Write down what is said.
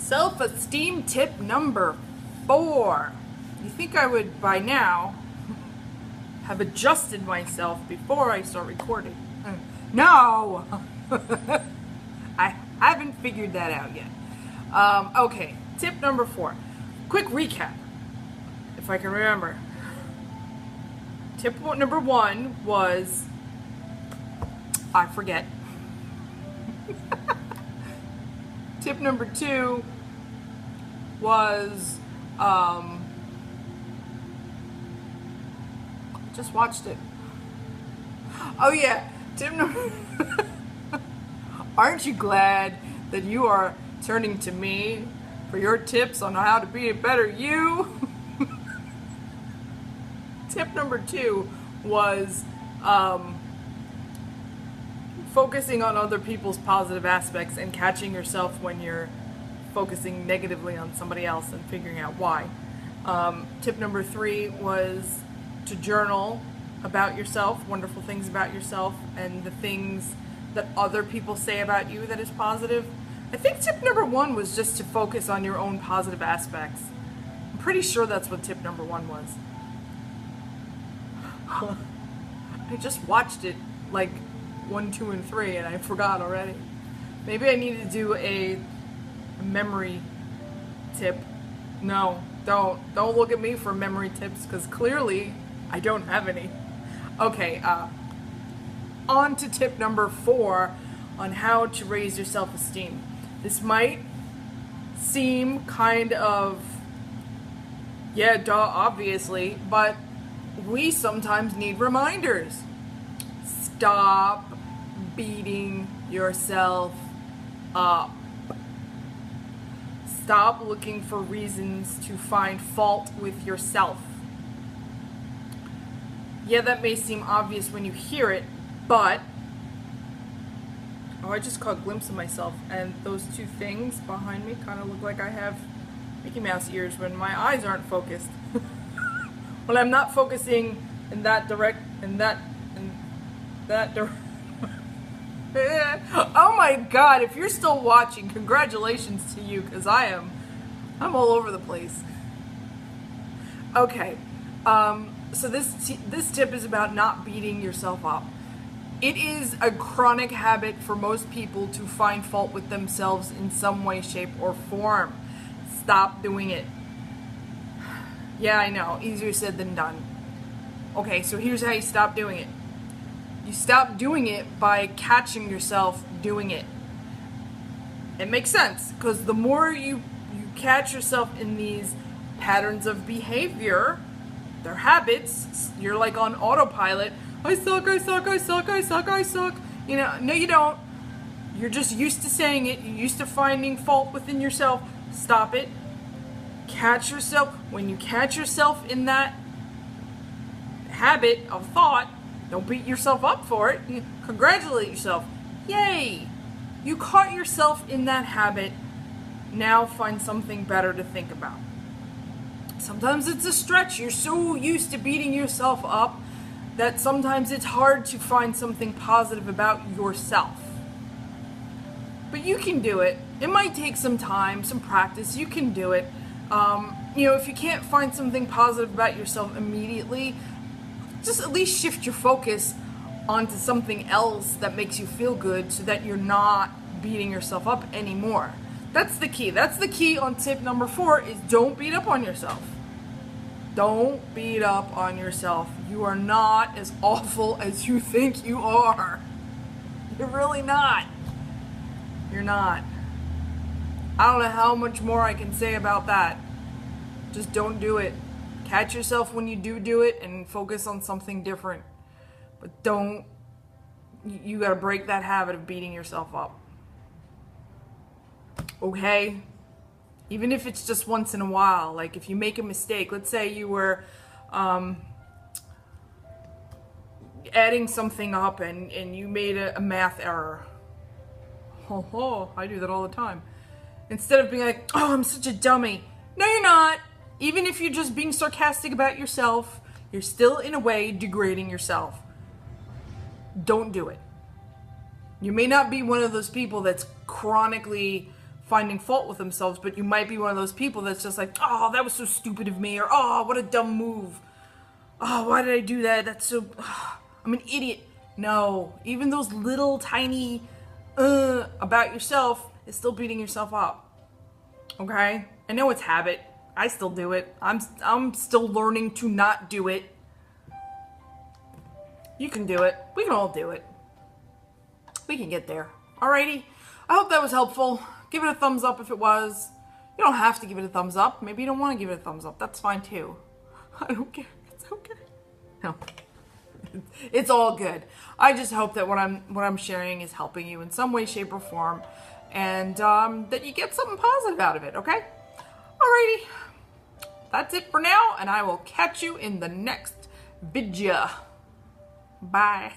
Self-esteem tip number 4. You think I would, by now, have adjusted myself before I start recording. No! I haven't figured that out yet. Okay, tip number 4. Quick recap, if I can remember. Tip number 1 was, I forget. Tip number 2 was, just watched it. Oh yeah, tip number, aren't you glad that you are turning to me for your tips on how to be a better you? Tip number 2 was, focusing on other people's positive aspects and catching yourself when you're focusing negatively on somebody else and figuring out why. Tip number 3 was to journal about yourself, wonderful things about yourself, and the things that other people say about you that is positive. I think tip number 1 was just to focus on your own positive aspects. I'm pretty sure that's what tip number 1 was. I just watched it like 1, 2, and 3, and I forgot already. Maybe I need to do a memory tip. No, don't look at me for memory tips, because clearly I don't have any. Okay, on to tip number 4 on how to raise your self-esteem. This might seem kind of, yeah, duh, obviously, but we sometimes need reminders. Stop beating yourself up. Stop looking for reasons to find fault with yourself. Yeah, that may seem obvious when you hear it, but I just caught a glimpse of myself, and those 2 things behind me kind of look like I have Mickey Mouse ears when my eyes aren't focused. When I'm not focusing in that Oh my god, if you're still watching, congratulations to you, because I'm all over the place. Okay, so this tip is about not beating yourself up. It is a chronic habit for most people to find fault with themselves in some way, shape, or form. Stop doing it. Yeah, I know, easier said than done. Okay, so here's how you stop doing it. You stop doing it by catching yourself doing it. It makes sense, because the more you catch yourself in these patterns of behavior, they're habits, you're like on autopilot. I suck, I suck, I suck, I suck, I suck. You know, no you don't. You're just used to saying it. You're used to finding fault within yourself. Stop it. Catch yourself. When you catch yourself in that habit of thought, don't beat yourself up for it. Congratulate yourself. Yay! You caught yourself in that habit. Now find something better to think about. Sometimes it's a stretch. You're so used to beating yourself up that sometimes it's hard to find something positive about yourself. But you can do it. It might take some time, some practice. You can do it. You know, if you can't find something positive about yourself immediately, just at least shift your focus onto something else that makes you feel good so that you're not beating yourself up anymore. That's the key. That's the key on tip number 4 is don't beat up on yourself. Don't beat up on yourself. You are not as awful as you think you are. You're really not. You're not. I don't know how much more I can say about that. Just don't do it. Catch yourself when you do it and focus on something different. But don't, you gotta break that habit of beating yourself up. Okay? Even if it's just once in a while. Like if you make a mistake, let's say you were adding something up and you made a math error. Oh, I do that all the time. Instead of being like, oh, I'm such a dummy. No, you're not. Even if you're just being sarcastic about yourself, you're still in a way degrading yourself. Don't do it. You may not be one of those people that's chronically finding fault with themselves, but you might be one of those people that's just like, oh, that was so stupid of me, or oh, what a dumb move. Oh, why did I do that? That's so, I'm an idiot. No, even those little tiny about yourself is still beating yourself up. Okay? I know it's habit. I still do it. I'm still learning to not do it. You can do it. We can all do it. We can get there. Alrighty? I hope that was helpful. Give it a thumbs up if it was. You don't have to give it a thumbs up. Maybe you don't want to give it a thumbs up. That's fine too. I don't care. It's okay. No. It's all good. I just hope that what I'm sharing is helping you in some way, shape, or form, and that you get something positive out of it, okay? Alrighty. That's it for now, and I will catch you in the next video. Bye.